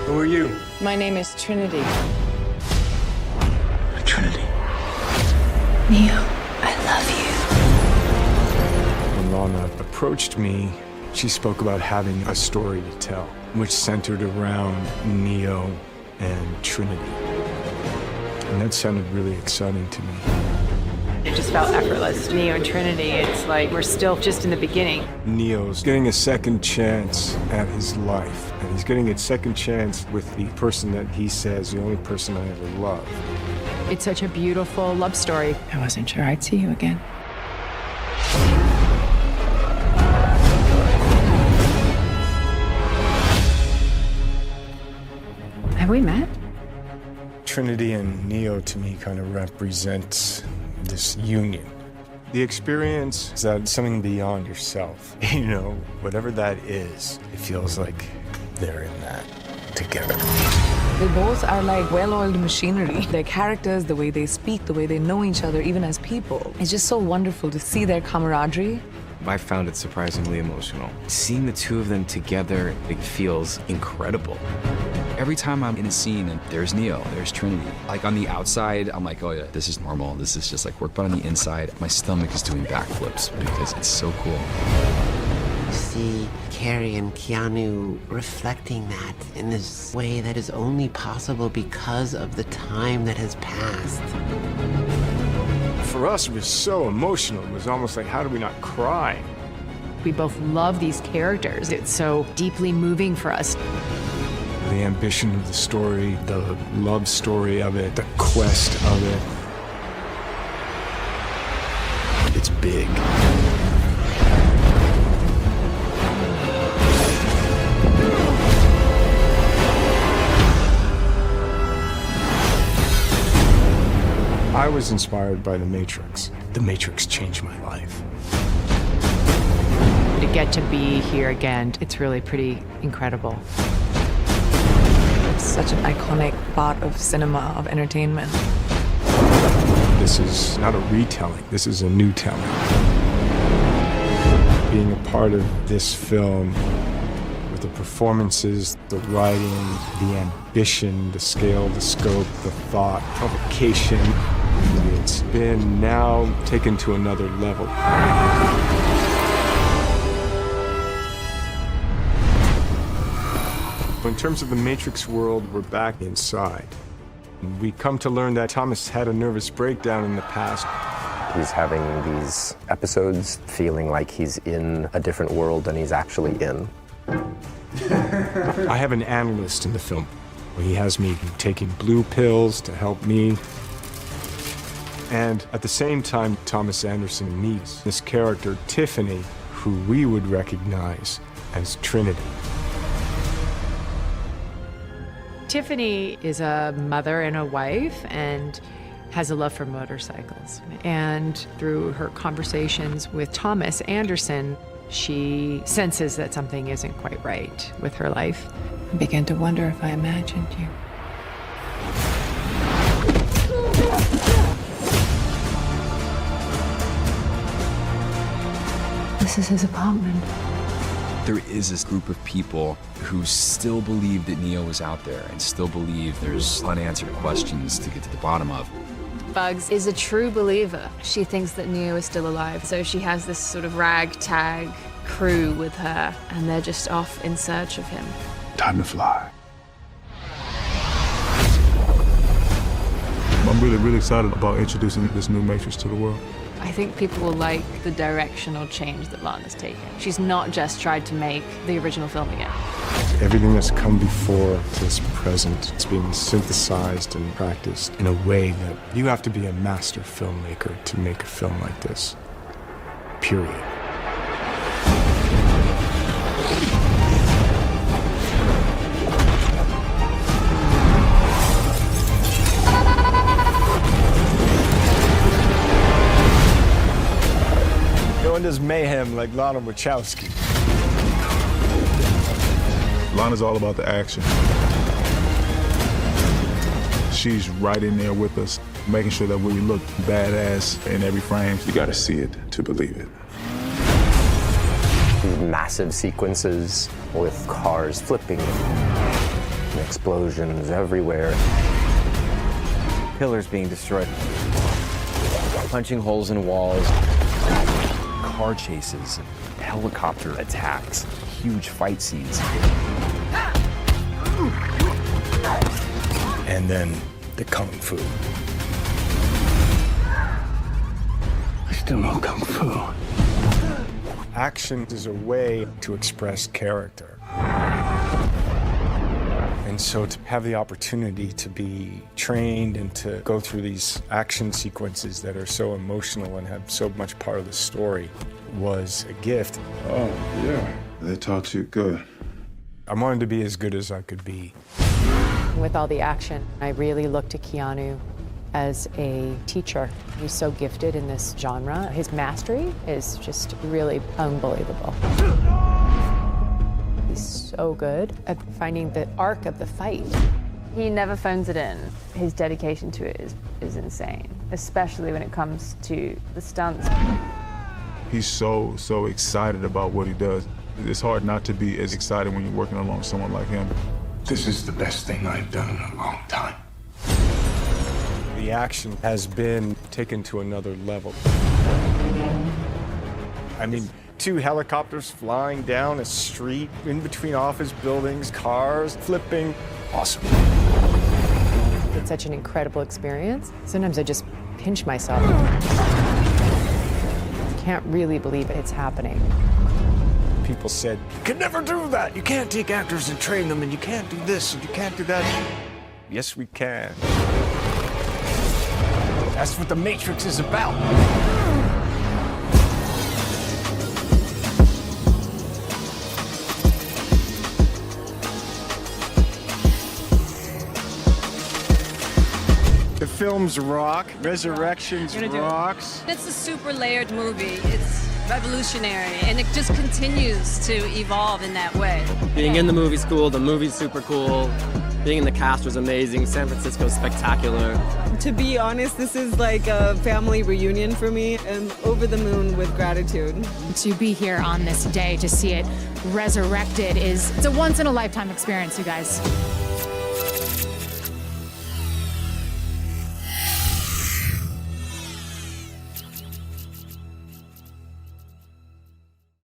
Who are you? My name is Trinity. Trinity. Neo, I love When Lana approached me, she spoke about having a story to tell, which centered around Neo and Trinity. And that sounded really exciting to me. It just felt effortless. Neo and Trinity, it's like we're still just in the beginning. Neo's getting a second chance at his life, and he's getting a second chance with the person that he says, the only person I ever loved. It's such a beautiful love story. I wasn't sure I'd see you again. Have we met? Trinity and Neo, to me, kind of represent this union. The experience is that it's something beyond yourself. You know, whatever that is, it feels like they're in that together. They both are like well-oiled machinery. Their characters, the way they speak, the way they know each other, even as people. It's just so wonderful to see their camaraderie. I found it surprisingly emotional. Seeing the two of them together, it feels incredible. Every time I'm in a scene and there's Neo, there's Trinity. Like on the outside, I'm like, oh yeah, this is normal. This is just like work. But on the inside, my stomach is doing backflips because it's so cool. See Carrie and Keanu reflecting that in this way that is only possible because of the time that has passed. For us, it was so emotional. It was almost like, how do we not cry? We both love these characters. It's so deeply moving for us. The ambition of the story, the love story of it, the quest of it. It's big. I was inspired by The Matrix. The Matrix changed my life. To get to be here again, it's really pretty incredible. It's such an iconic part of cinema, of entertainment. This is not a retelling, this is a new telling. Being a part of this film, with the performances, the writing, the ambition, the scale, the scope, the thought, provocation, it's been now taken to another level. In terms of the Matrix world, we're back inside. We come to learn that Thomas had a nervous breakdown in the past. He's having these episodes feeling like he's in a different world than he's actually in. I have an analyst in the film. He has me taking blue pills to help me. And at the same time, Thomas Anderson meets this character, Tiffany, who we would recognize as Trinity. Tiffany is a mother and a wife and has a love for motorcycles. And through her conversations with Thomas Anderson, she senses that something isn't quite right with her life. I began to wonder if I imagined you. This is his apartment. There is this group of people who still believe that Neo is out there and still believe there's unanswered questions to get to the bottom of. Bugs is a true believer. She thinks that Neo is still alive, so she has this sort of ragtag crew with her, and they're just off in search of him. Time to fly. I'm really excited about introducing this new Matrix to the world. I think people will like the directional change that Lana's taken. She's not just tried to make the original film again. Everything that's come before this present, it's being synthesized and practiced in a way that you have to be a master filmmaker to make a film like this. Period. No one does mayhem like Lana Wachowski. Lana's all about the action. She's right in there with us, making sure that we look badass in every frame. You gotta see it to believe it. Massive sequences with cars flipping, explosions everywhere. Pillars being destroyed. Punching holes in walls. Car chases, helicopter attacks, huge fight scenes. And then the kung fu. I still know kung fu. Action is a way to express character. And so to have the opportunity to be trained and to go through these action sequences that are so emotional and have so much part of the story was a gift. Oh, yeah. They taught you good. I wanted to be as good as I could be. With all the action, I really looked to Keanu as a teacher. He's so gifted in this genre. His mastery is just really unbelievable. He's so good at finding the arc of the fight. He never phones it in. His dedication to it is insane, especially when it comes to the stunts. He's so excited about what he does. It's hard not to be as excited when you're working along someone like him. This is the best thing I've done in a long time. The action has been taken to another level. I mean, 2 helicopters flying down a street in between office buildings, cars flipping. Awesome. It's such an incredible experience. Sometimes I just pinch myself. Can't really believe it's happening. People said, you can never do that. You can't take actors and train them, and you can't do this, and you can't do that. Yes, we can. That's what the Matrix is about. The films rock, Resurrections rocks. It's a super layered movie. It's revolutionary, and it just continues to evolve in that way. Being in the movie's cool, the movie's super cool. Being in the cast was amazing. San Francisco's spectacular. To be honest, this is like a family reunion for me. I'm over the moon with gratitude. To be here on this day, to see it resurrected it's a once-in-a-lifetime experience, you guys.